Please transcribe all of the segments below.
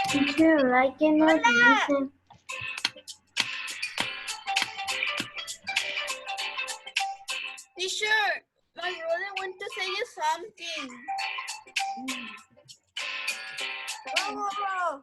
Teacher, I cannot listen. Teacher, my brother want to say you something. Go.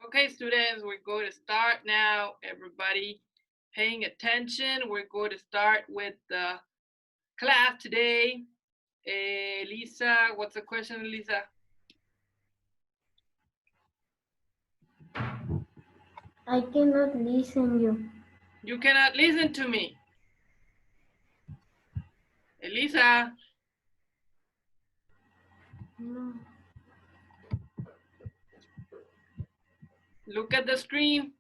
Okay, students, we're going to start now. Everybody paying attention. We're going to start with the class today. Lisa, what's the question, Lisa? I cannot listen you. You cannot listen to me. Elisa. No. Look at the screen.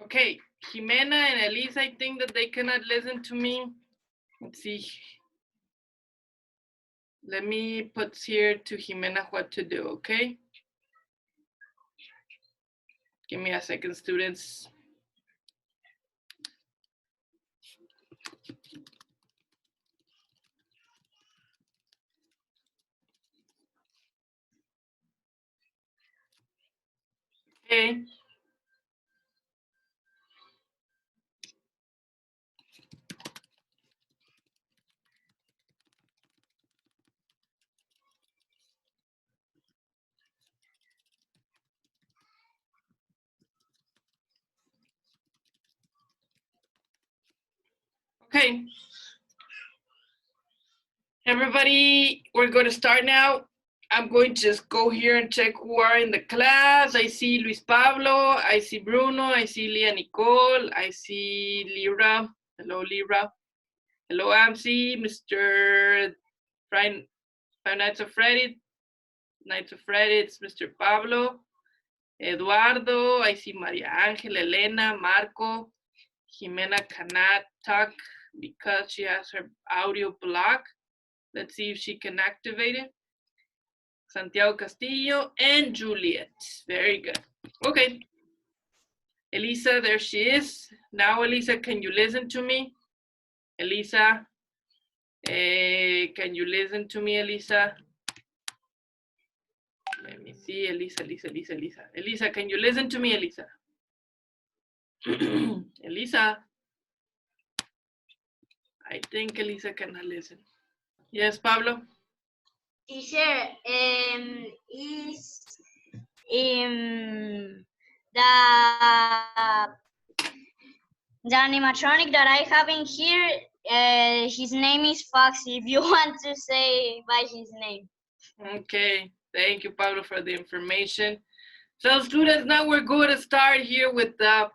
Okay, Jimena and Elisa, I think that they cannot listen to me. Let's see. Let me put here to Jimena what to do, okay? Give me a second, students. Okay. Okay. Everybody, we're going to start now. I'm going to just go here and check who are in the class. I see Luis Pablo, I see Bruno, I see Leah Nicole, I see Lyra. Hello, Lyra. Hello, Amsi, Mr. Five Nights of Freddy. Nights of Freddy, it's Mr. Pablo. Eduardo, I see Maria Ángel, Elena, Marco. Jimena cannot talk because she has her audio blocked. Let's see if she can activate it. Santiago Castillo and Juliet. Very good. Okay. Elisa, there she is. Now, Elisa, can you listen to me? Elisa, can you listen to me, Elisa? Let me see, Elisa. Elisa, can you listen to me, Elisa? Elisa. I think Elisa cannot listen. Yes, Pablo? Teacher, is the animatronic that I have in here, his name is Foxy, if you want to say by his name. Okay, thank you, Pablo, for the information. So students, now we're going to start here with the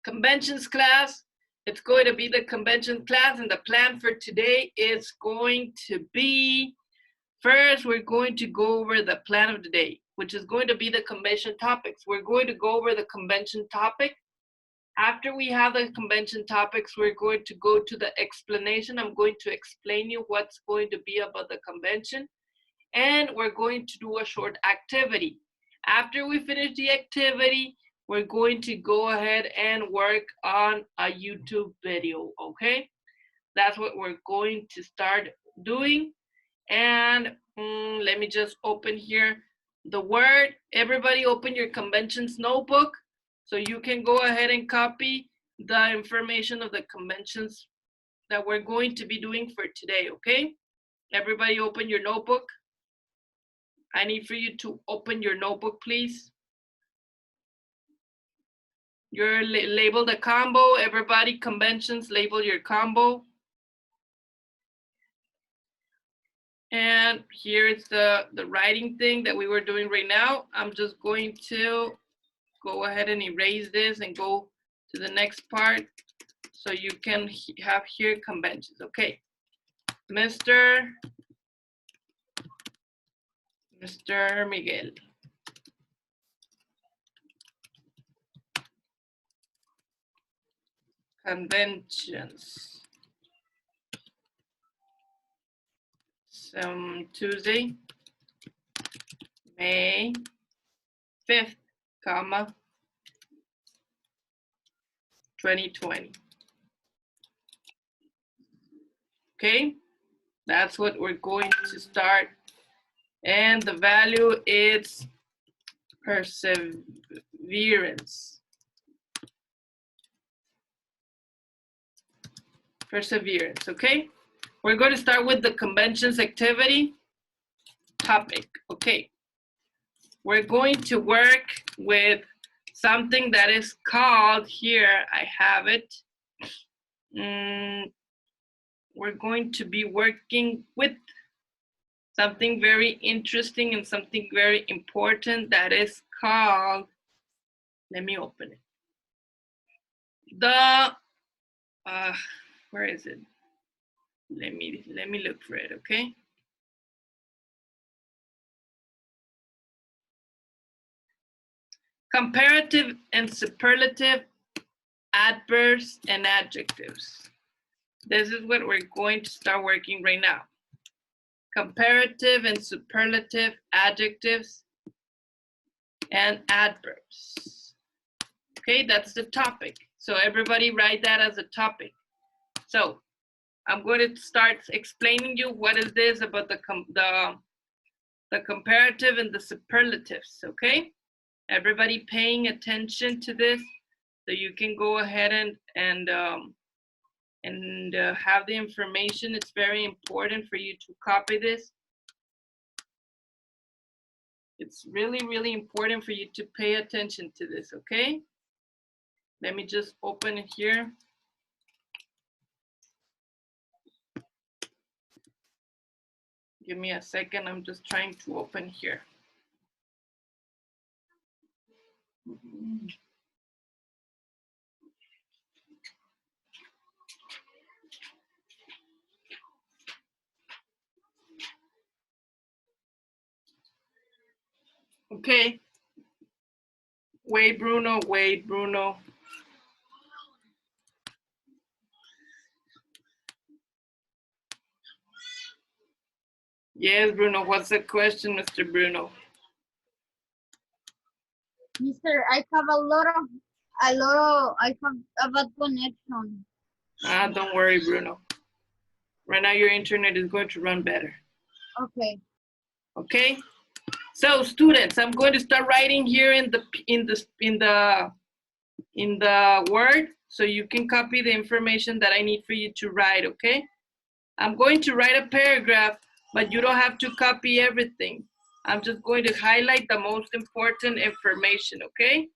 conventions class. It's going to be the convention class, and the plan for today is going to be, first, we're going to go over the plan of the day, which is going to be the convention topics. We're going to go over the convention topic. After we have the convention topics, we're going to go to the explanation. I'm going to explain you what's going to be about the convention, and we're going to do a short activity. After we finish the activity, we're going to go ahead and work on a YouTube video, okay? That's what we're going to start doing. And let me just open here the Word. Everybody open your conventions notebook so you can go ahead and copy the information of the conventions that we're going to be doing for today, okay? Everybody open your notebook. I need for you to open your notebook, please. You're labeled a combo. Everybody, conventions, label your combo. And here's the writing thing that we were doing right now. I'm just going to go ahead and erase this and go to the next part so you can have here conventions, okay? Mr. Miguel. Conventions. Some Tuesday, May 5th, comma, 2020. Okay, that's what we're going to start. And the value is perseverance. Perseverance, okay? We're going to start with the conventions activity topic, okay? We're going to work with something that is called, here I have it. We're going to be working with something very interesting and something very important that is called, let me open it. The, where is it? Let me look for it, okay? Comparative and superlative adverbs and adjectives. This is what we're going to start working right now. Comparative and superlative adjectives and adverbs. Okay, that's the topic. So everybody write that as a topic. So I'm going to start explaining you what is this about the comparative and the superlatives, okay? Everybody paying attention to this so you can go ahead and have the information. It's very important for you to copy this. It's really, really important for you to pay attention to this, okay? Let me just open it here. Give me a second, I'm just trying to open here. Okay. Wait, Bruno, wait, Bruno. Yes, Bruno, what's the question, Mr. Bruno? Mister, I have I have a bad connection. Don't worry, Bruno. Right now your internet is going to run better. Okay. Okay. So students, I'm going to start writing here in the Word so you can copy the information that I need for you to write, okay? I'm going to write a paragraph, but you don't have to copy everything. I'm just going to highlight the most important information, okay?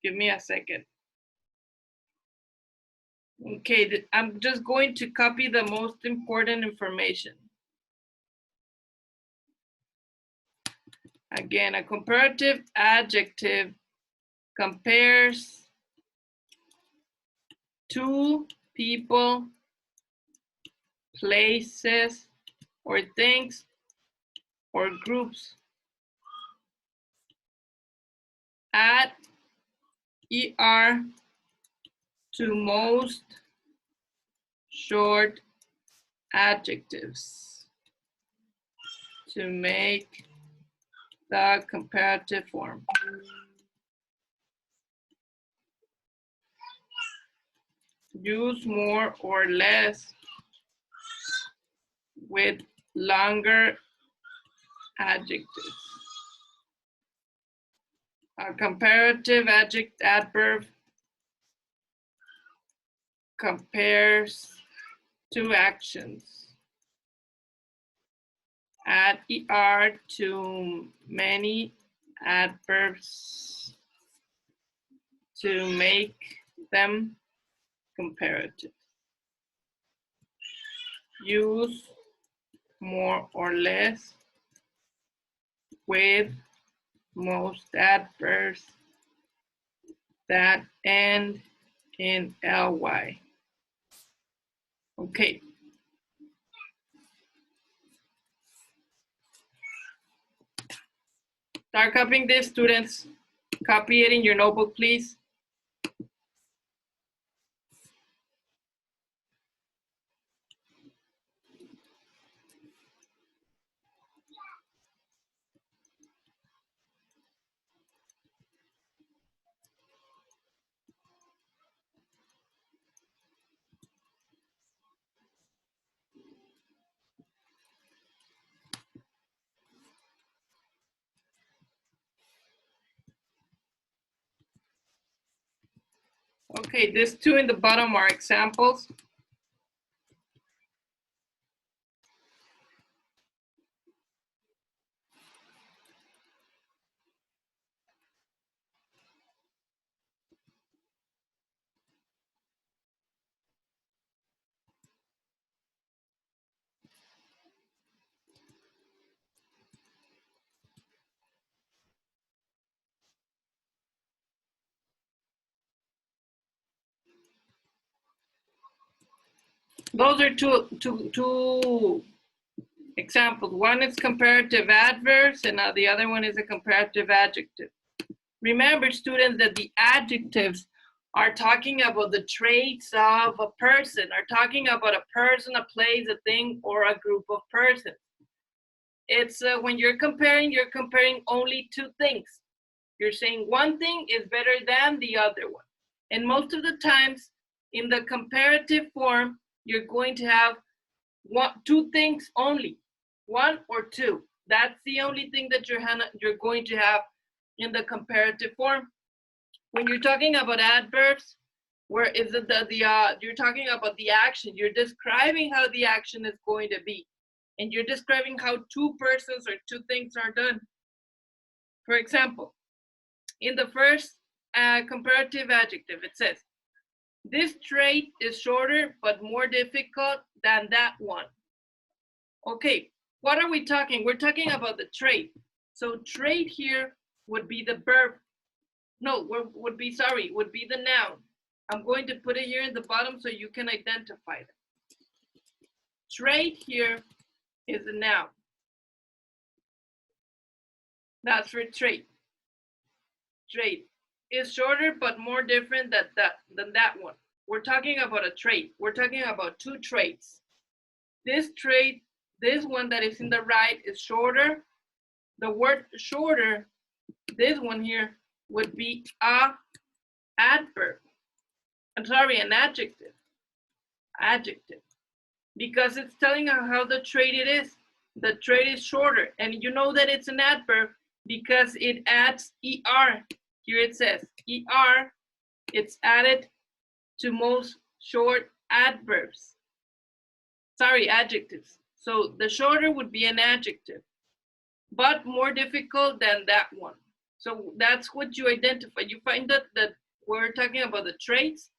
Give me a second. Okay, I'm just going to copy the most important information. Again, a comparative adjective compares two people, places, or things, or groups. Add ER to most short adjectives to make the comparative form. Use more or less with longer adjectives. A comparative adverb compares two actions. Add ER to many adverbs to make them comparative. Use more or less with most adverbs that end in ly. Okay. Start copying this, students. Copy it in your notebook, please. Okay, these two in the bottom are examples. Those are two examples. One is comparative adverbs and the other one is a comparative adjective. Remember, students, that the adjectives are talking about the traits of a person, are talking about a person, a place, a thing, or a group of persons. It's when you're comparing only two things. You're saying one thing is better than the other one. And most of the times in the comparative form, you're going to have two things only, one or two. That's the only thing that you're going to have in the comparative form. When you're talking about adverbs, where is it you're talking about the action, you're describing how the action is going to be, and you're describing how two persons or two things are done. For example, in the first comparative adjective, it says, this trait is shorter but more difficult than that one. Okay, what are we talking? We're talking about the trait. So trait here would be the verb. No, would be the noun. I'm going to put it here in the bottom so you can identify it. Trait here is a noun. That's for trait. Trait is shorter but more different than that one. We're talking about a trait. We're talking about two traits. This trait, this one that is in the right, is shorter. The word shorter, this one here, would be a adverb. I'm sorry, an adjective. Adjective. Because it's telling how the trait it is. The trait is shorter. And you know that it's an adverb because it adds ER. Here it says ER. It's added to most short adverbs. Sorry, adjectives. So the shorter would be an adjective, but more difficult than that one. So that's what you identify. You find that we're talking about the traits,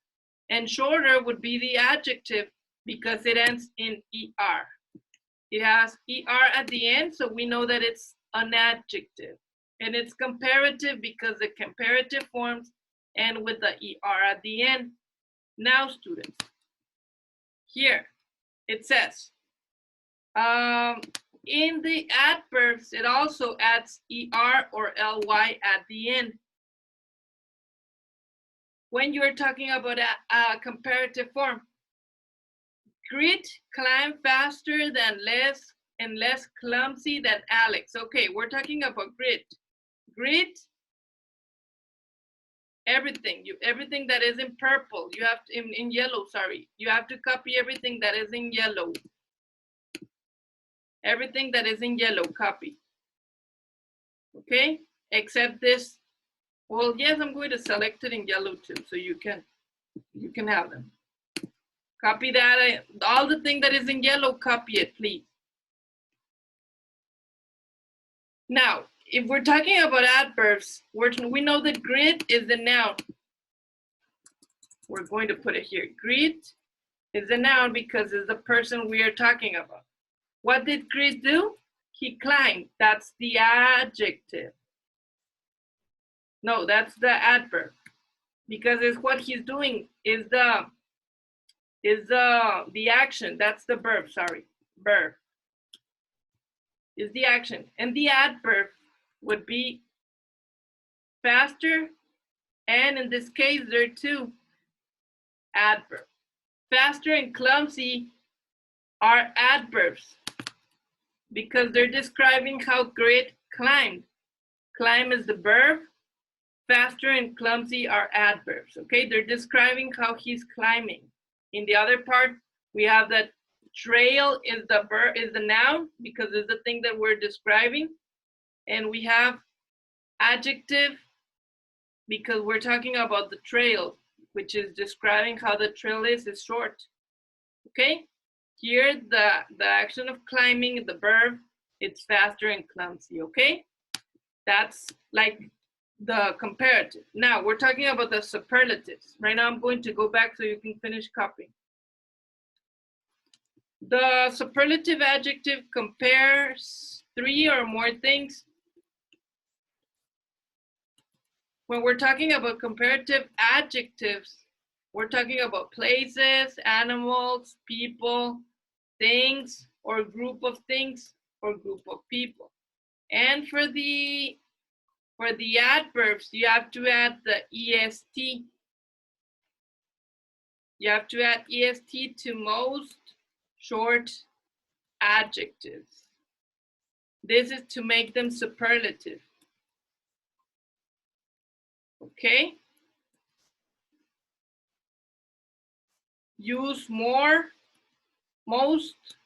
and shorter would be the adjective because it ends in ER. It has ER at the end, so we know that it's an adjective. And it's comparative because the comparative forms end with the ER at the end. Now, students, here it says, in the adverbs, it also adds ER or LY at the end. When you're talking about a comparative form, Grit climbed faster than less and less clumsy than Alex. Okay, we're talking about grit. Grit, everything. Everything that is in purple, you have to, in yellow, sorry. You have to copy everything that is in yellow. Everything that is in yellow, copy. Okay, except this. Well, yes, I'm going to select it in yellow too, so you can have them. Copy that. All the thing that is in yellow, copy it, please. Now, if we're talking about adverbs, we know that grit is the noun. We're going to put it here. Grit is the noun because it's the person we are talking about. What did Grit do? He climbed. That's the adjective. No, that's the adverb. because it's what he's doing is the action. That's the verb, sorry. Verb is the action. And the adverb would be faster, and in this case, there are two adverbs. Faster and clumsy are adverbs because they're describing how Grit climbed. Climb is the verb. Faster and clumsy are adverbs, okay? They're describing how he's climbing. In the other part, we have that trail is the verb, is the noun because it's the thing that we're describing. And we have adjective because we're talking about the trail, which is describing how the trail is short, okay? Here, the action of climbing, the verb, it's faster and clumsy, okay? That's like the comparative. Now, we're talking about the superlatives. Right now, I'm going to go back so you can finish copying. The superlative adjective compares 3 or more things. When we're talking about comparative adjectives, we're talking about places, animals, people, things, or group of things, or group of people. And for the adverbs, you have to add the est. You have to add est to most short adjectives. This is to make them superlative. Okay? Use more, most,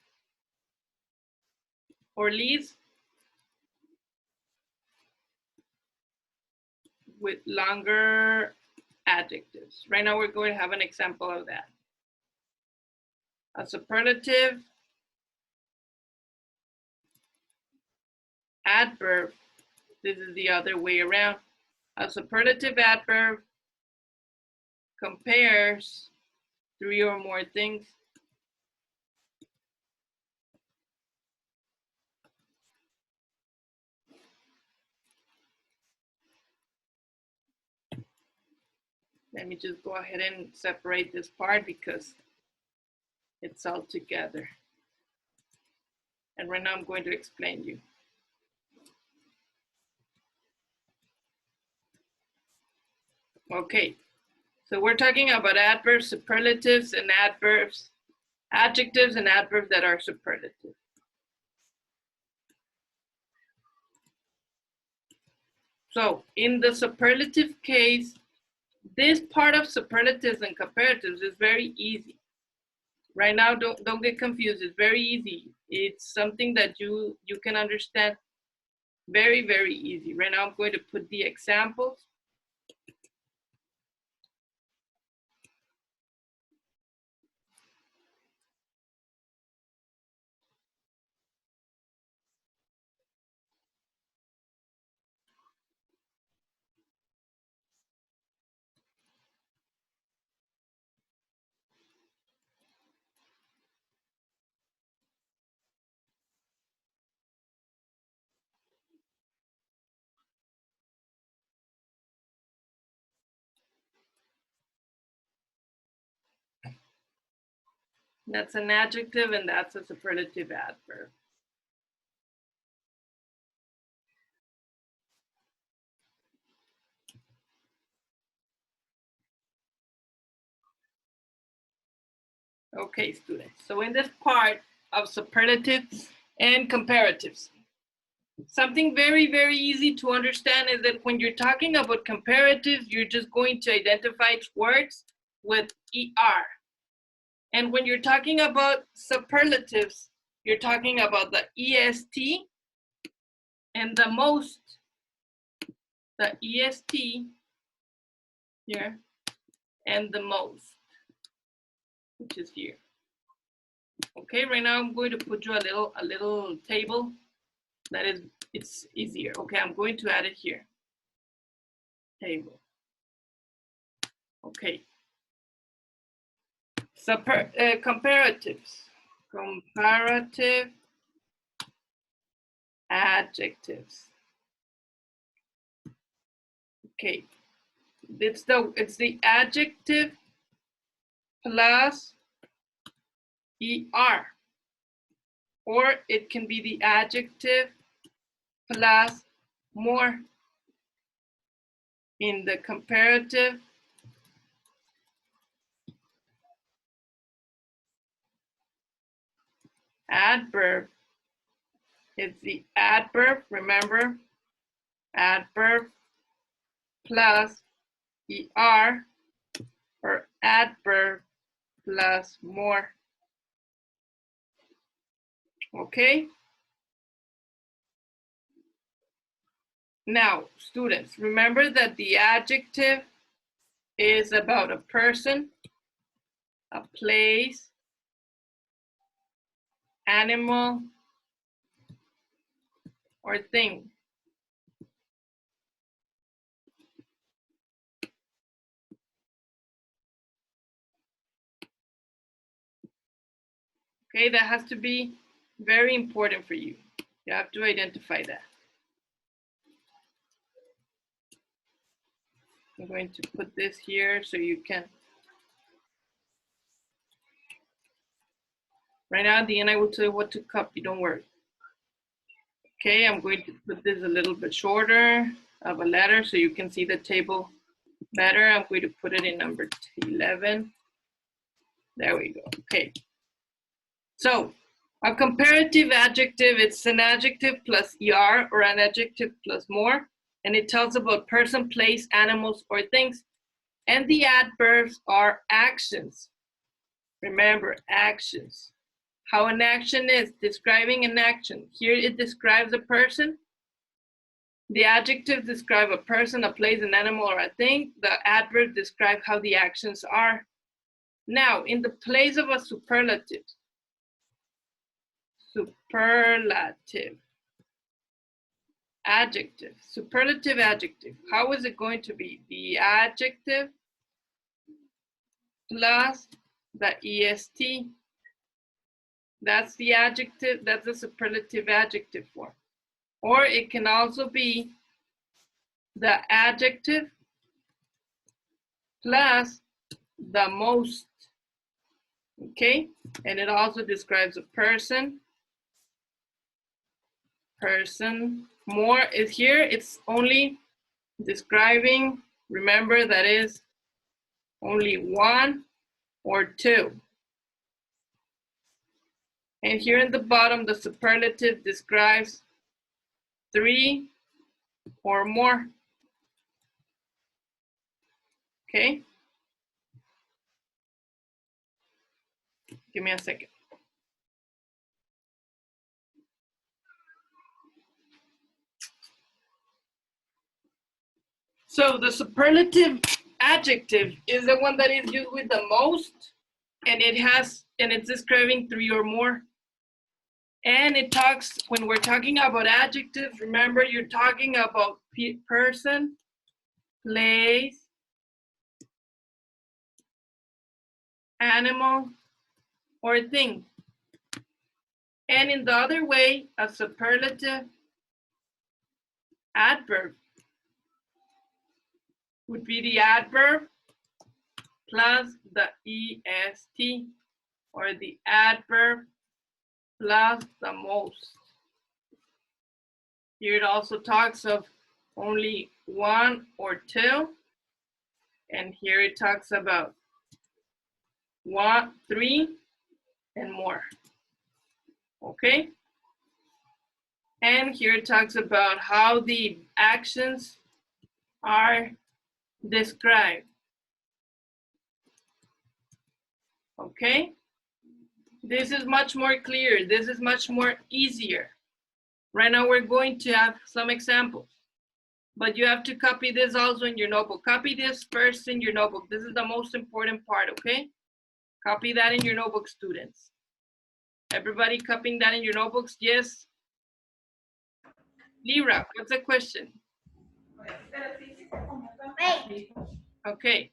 or least with longer adjectives. Right now, we're going to have an example of that. A superlative adverb, this is the other way around. A superlative adverb compares 3 or more things. Let me just go ahead and separate this part because it's all together. And right now I'm going to explain you. Okay, so we're talking about adverbs, superlatives, and adverbs, adjectives and adverbs that are superlative. So in the superlative case, this part of superlatives and comparatives is very easy. Right now, don't get confused. It's very easy. It's something that you can understand very, very easy. Right now, I'm going to put the examples. That's an adjective and that's a superlative adverb. Okay, students. So in this part of superlatives and comparatives, something very, very easy to understand is that when you're talking about comparatives, you're just going to identify words with ER. And when you're talking about superlatives, you're talking about the EST and the most. The EST here and the most, which is here. Okay, right now I'm going to put you a little table that is, it's easier. Okay, I'm going to add it here. Table. Okay. Comparatives. Comparative adjectives. Okay. it's the adjective plus er, or it can be the adjective plus more. In the comparative, adverb, it's the adverb, remember, adverb plus er, or adverb plus more. Okay? Now, students, remember that the adjective is about a person, a place, animal, or thing. Okay, that has to be very important for you. You have to identify that. I'm going to put this here so you can. Right now at the end, I will tell you what to copy, don't worry. Okay, I'm going to put this a little bit shorter of a letter so you can see the table better. I'm going to put it in number 11. There we go, okay. So, a comparative adjective, it's an adjective plus er, or an adjective plus more, and it tells about person, place, animals, or things. And the adverbs are actions. Remember, actions. How an action is, describing an action. Here it describes a person. The adjectives describe a person, a place, an animal, or a thing. The adverbs describe how the actions are. Now, in the place of a superlative, adjective, superlative adjective, how is it going to be? The adjective plus the est. That's the adjective, that's the superlative adjective form. Or it can also be the adjective plus the most, okay? And it also describes a person. More is here, it's only describing, remember that is only one or two. And here in the bottom, the superlative describes three or more. Okay? Give me a second. So the superlative adjective is the one that is used with the most, and it's describing three or more. And it talks, when we're talking about adjectives, remember you're talking about person, place, animal, or thing. And in the other way, a superlative adverb would be the adverb plus the est, or the adverb plus the most. Here it also talks of only one or two, and here it talks about one, three, and more. Okay? And here it talks about how the actions are described. Okay? This is much more clear. This is much more easier. Right now we're going to have some examples, but you have to copy this also in your notebook. Copy this first in your notebook. This is the most important part, okay? Copy that in your notebook, students. Everybody copying that in your notebooks? Yes? Lira, what's the question? Okay.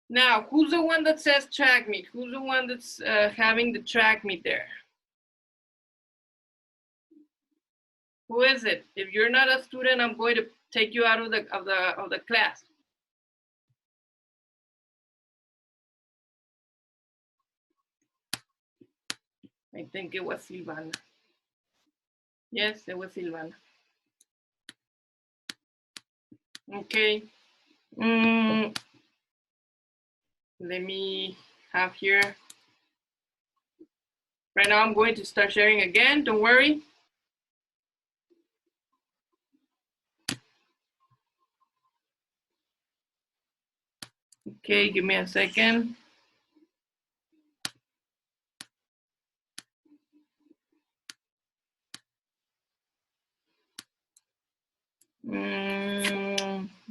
Now, who's the one that says track meet? Who's the one that's having the track meet there? Who is it? If you're not a student, I'm going to take you out of the class. I think it was Silvana. Yes, it was Silvana. Okay. Let me have here. Right now I'm going to start sharing again. Don't worry. Okay, give me a second.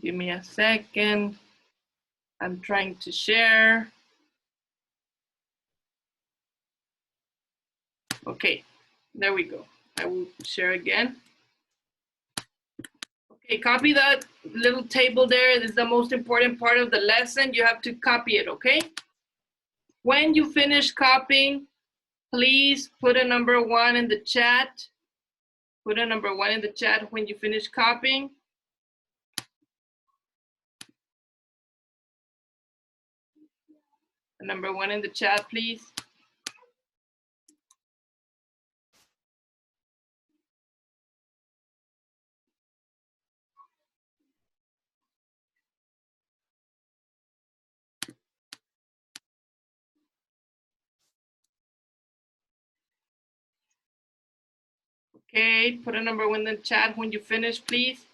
Give me a second. I'm trying to share. Okay, there we go. I will share again. Okay, copy that little table there. This is the most important part of the lesson. You have to copy it, okay? When you finish copying, please put a number 1 in the chat. Put a number 1 in the chat when you finish copying. A number 1 in the chat, please. Okay, put a number 1 in the chat when you finish, please.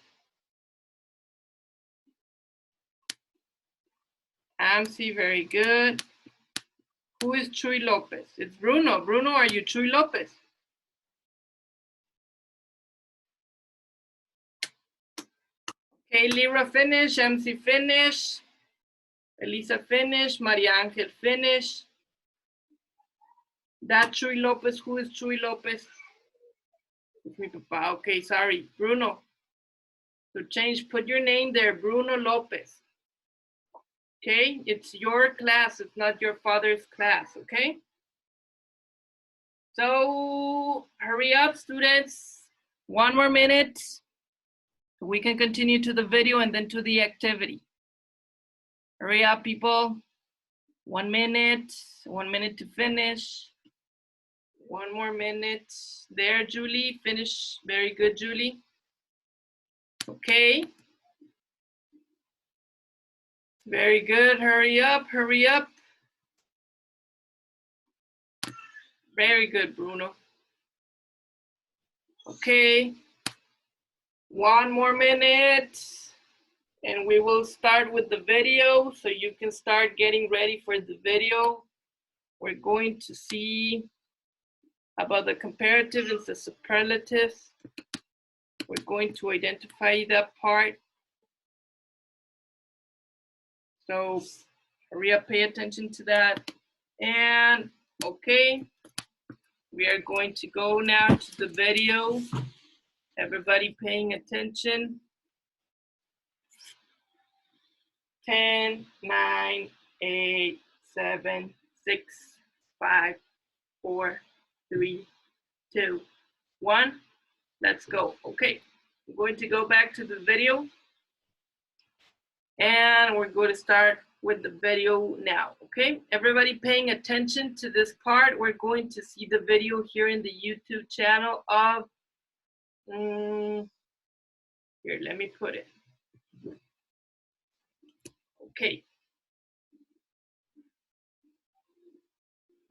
Amsi, very good. Who is Chuy Lopez? It's Bruno. Bruno, are you Chuy Lopez? Okay, Lyra finish, MC finish, Elisa finish, Maria Angel finish. That Chuy Lopez, who is Chuy Lopez? It's mi papá. Okay, sorry, Bruno. So change, put your name there, Bruno Lopez. Okay, it's your class, it's not your father's class, okay? So hurry up, students. 1 more minute. We can continue to the video and then to the activity. Hurry up, people. 1 minute, 1 minute to finish. 1 more minute. There, Julie, finish. Very good, Julie. Okay. Very good, hurry up, hurry up. Very good, Bruno. Okay. 1 more minute. And we will start with the video so you can start getting ready for the video. We're going to see about the comparatives and the superlatives. We're going to identify that part. So hurry up, pay attention to that. And okay, we are going to go now to the video. Everybody paying attention. 10, 9, 8, 7, 6, 5, 4, 3, 2, 1. Let's go. Okay, I'm going to go back to the video. And we're going to start with the video now, okay? Everybody paying attention to this part. We're going to see the video here in the YouTube channel of, here, let me put it. Okay.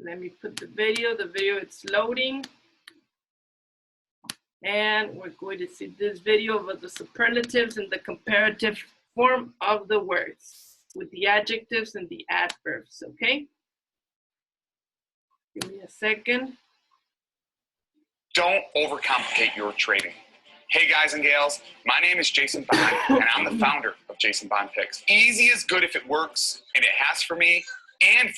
Let me put the video it's loading. And we're going to see this video of the superlatives and the comparative form of the words with the adjectives and the adverbs, okay? Give me a second. Don't overcomplicate your trading. Hey guys and gals, my name is Jason Bond, and I'm the founder of Jason Bond Picks. Easy is good if it works, and it has for me, and...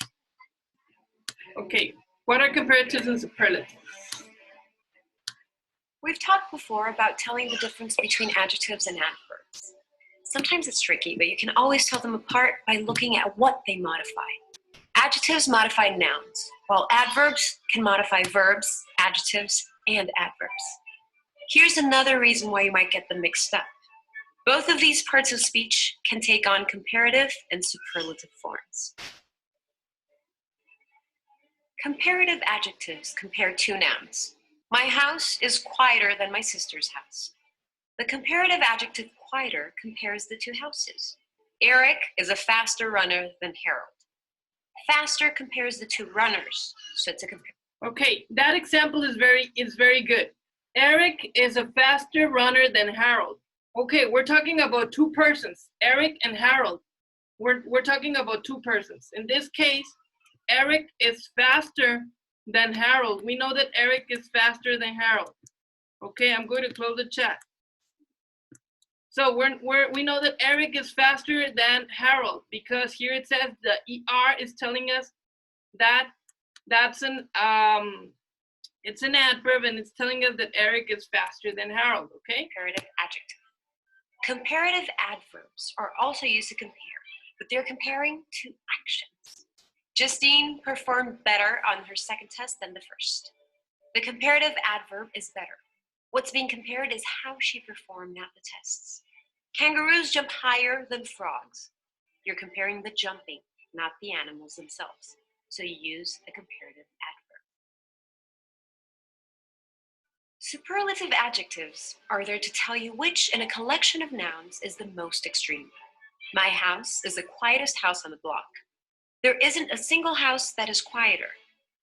Okay, what are comparatives and superlatives? We've talked before about telling the difference between adjectives and adverbs. Sometimes it's tricky, but you can always tell them apart by looking at what they modify. Adjectives modify nouns, while adverbs can modify verbs, adjectives, and adverbs. Here's another reason why you might get them mixed up. Both of these parts of speech can take on comparative and superlative forms. Comparative adjectives compare two nouns. My house is quieter than my sister's house. The comparative adjective quieter compares the two houses. Eric is a faster runner than Harold. Faster compares the two runners, so it's a compare. Okay, that example is very good. Eric is a faster runner than Harold. Okay, we're talking about two persons, Eric and Harold. We're talking about two persons. In this case, Eric is faster than Harold. We know that Eric is faster than Harold. Okay, I'm going to close the chat. So we know that Eric is faster than Harold because here it says the ER is telling us that that's it's an adverb and it's telling us that Eric is faster than Harold, okay? Comparative adjective. Comparative adverbs are also used to compare, but they're comparing two actions. Justine performed better on her second test than the first. The comparative adverb is better. What's being compared is how she performed at the tests. Kangaroos jump higher than frogs. You're comparing the jumping, not the animals themselves. So you use a comparative adverb. Superlative adjectives are there to tell you which in a collection of nouns is the most extreme. My house is the quietest house on the block. There isn't a single house that is quieter.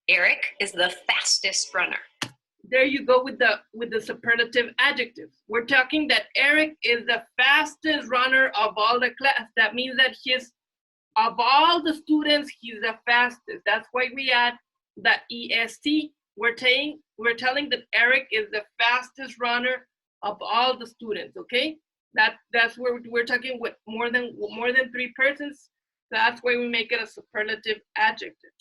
Eric is the fastest runner. There you go with the superlative adjectives. We're talking that Eric is the fastest runner of all the class. That means that of all the students, he's the fastest. That's why we add the EST. We're telling that Eric is the fastest runner of all the students, okay? That's where we're talking with more than three persons. That's why we make it a superlative adjective.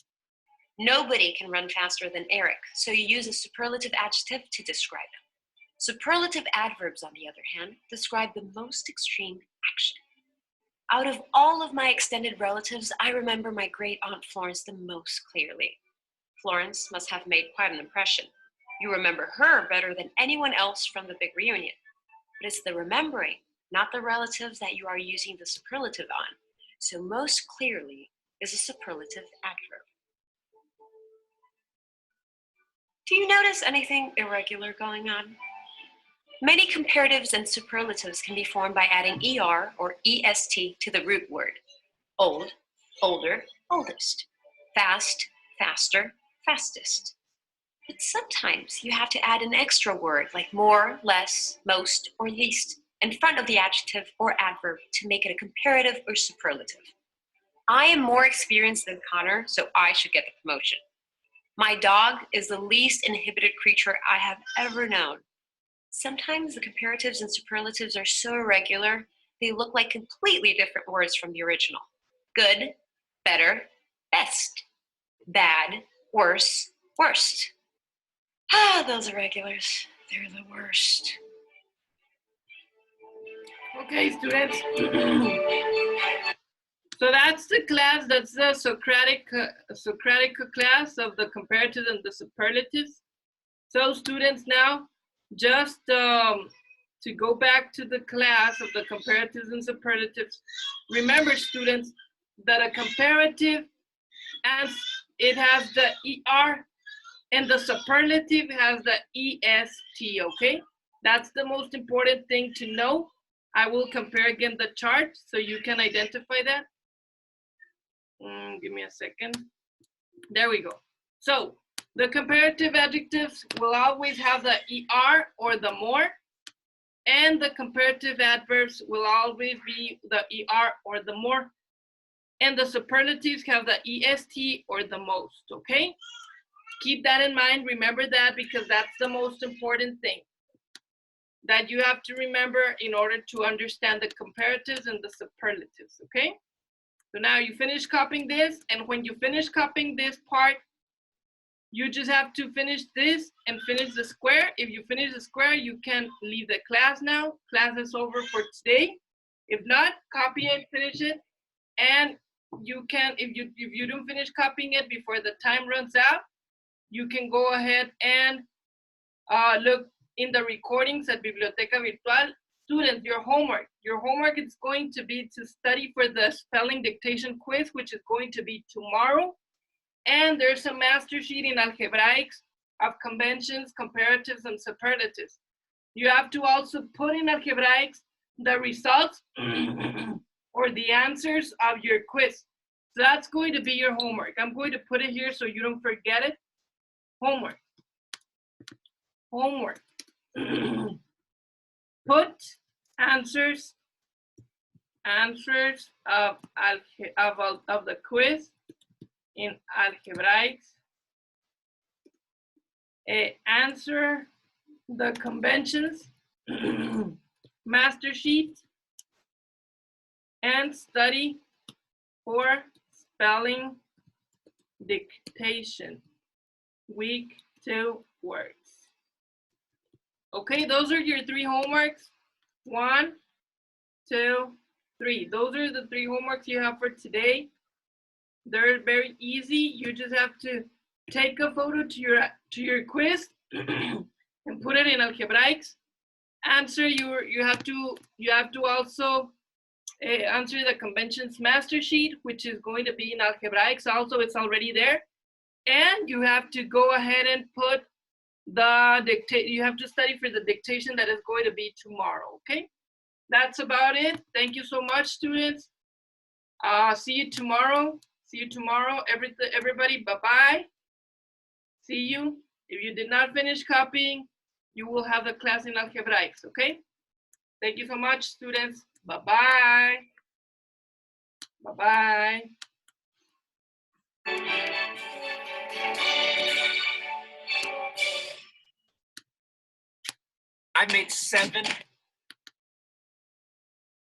Nobody can run faster than Eric, so you use a superlative adjective to describe him. Superlative adverbs, on the other hand, describe the most extreme action. Out of all of my extended relatives, I remember my great aunt Florence the most clearly. Florence must have made quite an impression. You remember her better than anyone else from the big reunion. But it's the remembering, not the relatives, that you are using the superlative on. So most clearly is a superlative adverb. Do you notice anything irregular going on? Many comparatives and superlatives can be formed by adding ER or EST to the root word. Old, older, oldest. Fast, faster, fastest. But sometimes you have to add an extra word like more, less, most, or least in front of the adjective or adverb to make it a comparative or superlative. I am more experienced than Connor, so I should get the promotion. My dog is the least inhibited creature I have ever known. Sometimes the comparatives and superlatives are so irregular, they look like completely different words from the original. Good, better, best. Bad, worse, worst. Those irregulars, they're the worst. Okay, students. So that's the class, that's the Socratic class of the comparatives and the superlatives. So students, now just to go back to the class of the comparatives and superlatives, remember students that a comparative, and it has the ER, and the superlative has the EST, okay? That's the most important thing to know. I will compare again the chart so you can identify that. Give me a second. There we go. So the comparative adjectives will always have the ER or the more, and the comparative adverbs will always be the ER or the more, and the superlatives have the EST or the most, okay? Keep that in mind, remember that, because that's the most important thing that you have to remember in order to understand the comparatives and the superlatives, okay? So now you finish copying this, and when you finish copying this part, you just have to finish this and finish the square. If you finish the square, you can leave the class now. Class is over for today. If not, copy it, finish it, and you can, if you don't finish copying it before the time runs out, you can go ahead and look in the recordings at Biblioteca Virtual. Students, your homework is going to be to study for the spelling dictation quiz, which is going to be tomorrow. And there's a master sheet in algebraics of conventions, comparatives, and superlatives. You have to also put in algebraics the results or the answers of your quiz. So that's going to be your homework. I'm going to put it here so you don't forget it. Homework. Put answers of the quiz in algebraics. Answer the conventions master sheet and study for spelling dictation. Week 2 words. Okay, those are your 3 homeworks. 1, 2, 3. Those are the 3 homeworks you have for today. They're very easy. You just have to take a photo to your quiz and put it in algebraics. Answer you have to also answer the conventions master sheet, which is going to be in algebraics. Also, it's already there. And you have to go ahead and put you have to study for the dictation that is going to be tomorrow, okay? That's about it. Thank you so much, students. See you tomorrow. Everybody, bye-bye. See you. If you did not finish copying, you will have the class in algebraics, okay? Thank you so much, students. Bye-bye. Bye-bye. I've made 7